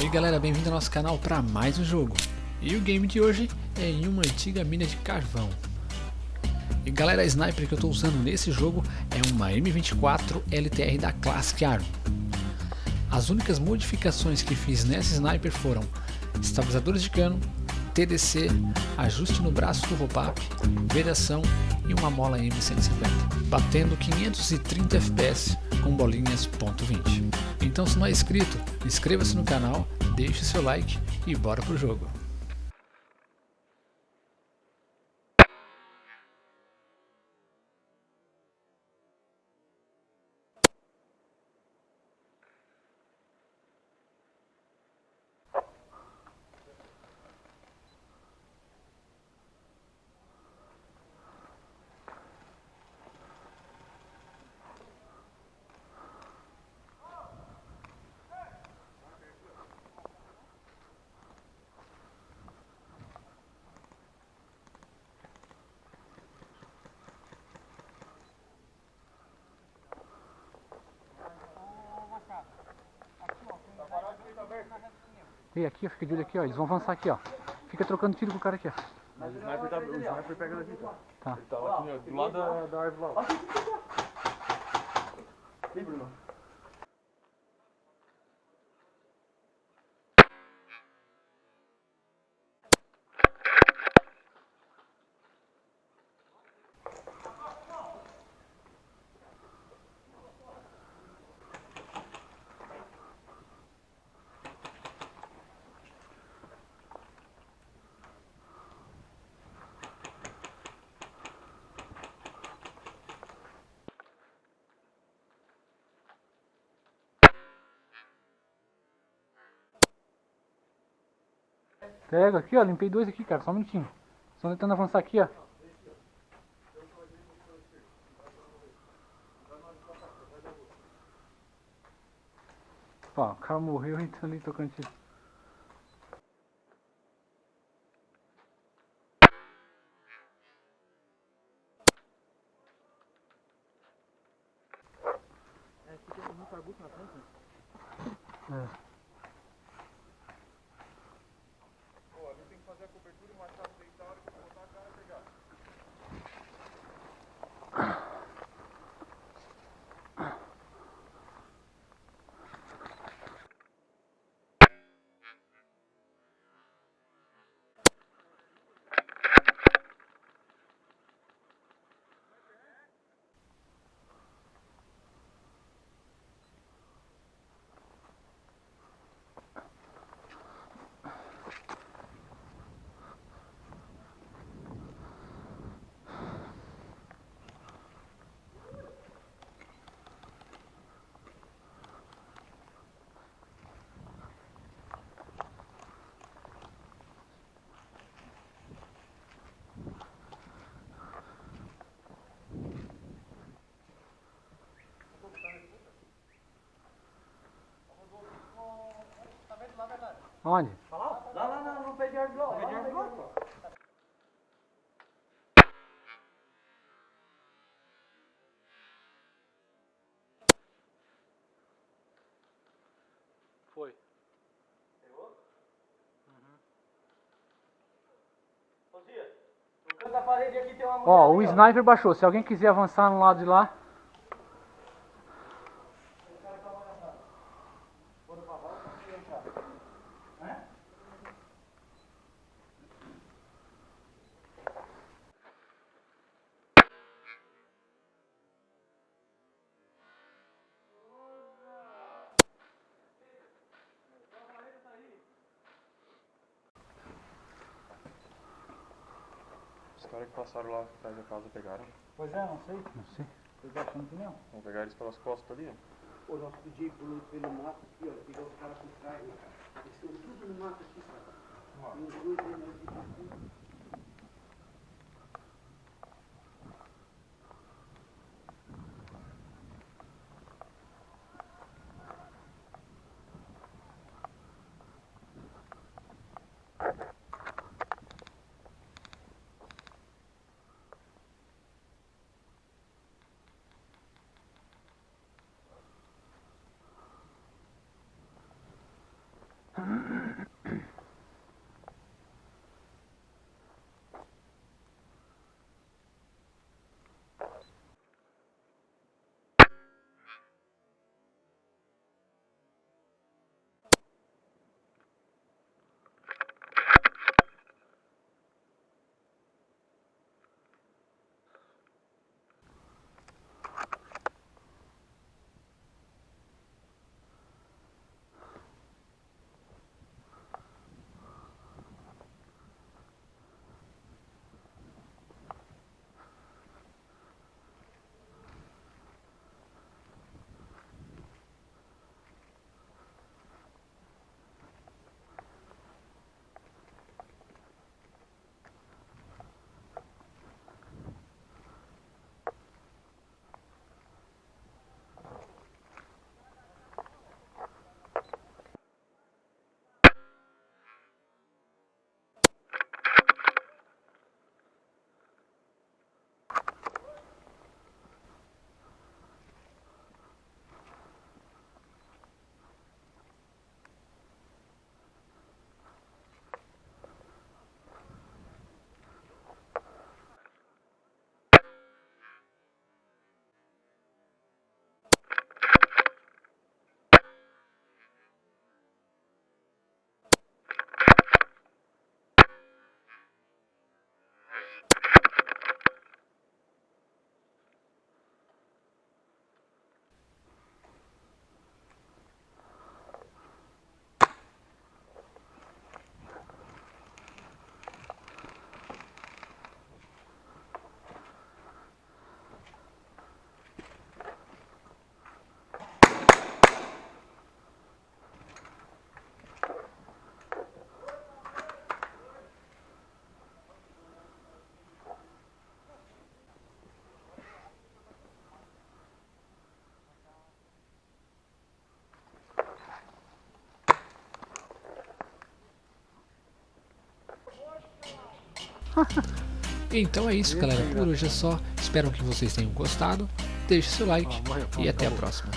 E aí galera, bem-vindo ao nosso canal para mais um jogo. E o game de hoje é em uma antiga mina de carvão. E galera, a sniper que eu estou usando nesse jogo é uma M24 LTR da Classic Arm. As únicas modificações que fiz nessa sniper foram estabilizadores de cano, TDC, ajuste no braço do roll-up, vedação e uma mola M150, batendo 530 FPS com bolinhas .20. Então, se não é inscrito, inscreva-se no canal, deixe seu like e bora pro jogo. E aqui, fica de olho aqui, ó. Eles vão avançar aqui, ó. Fica trocando tiro com o cara aqui, ó. Mas o sniper pegando aqui, tá? Tá. Ele tava aqui, ó, do lado da árvore lá. Vem, Bruno. Pega aqui, ó. Limpei dois aqui, cara. Só um minutinho. Estão tentando avançar aqui, ó. Ó, o cara morreu então ali tocando tiro. É, aqui tem muito arbusto na frente, né? É. Pô, a gente tem que fazer a cobertura e o machado deitar a hora que botar a cara e pegar. Onde? Lá, no pé de árvore lá. Pé de árvore lá, pô. Foi. Pegou? Ô, Zia, no canto da parede aqui tem uma mulher. Ó, o ali, sniper baixou. Se alguém quiser avançar no lado de lá. Foram pra volta pra você entrar. Hã? Os caras que passaram lá atrás da casa pegaram. Pois é, não sei. Não sei. Eu tô achando que não. Vão pegar eles pelas costas ali, ó. Ô, nós pedimos pelo mato aqui, ó, pegar os caras por trás, cara. Eles estão tudo no mato aqui, cara. E os dois aí, né? Então é isso, galera. Por hoje é só. Espero que vocês tenham gostado. Deixe seu like e até a próxima.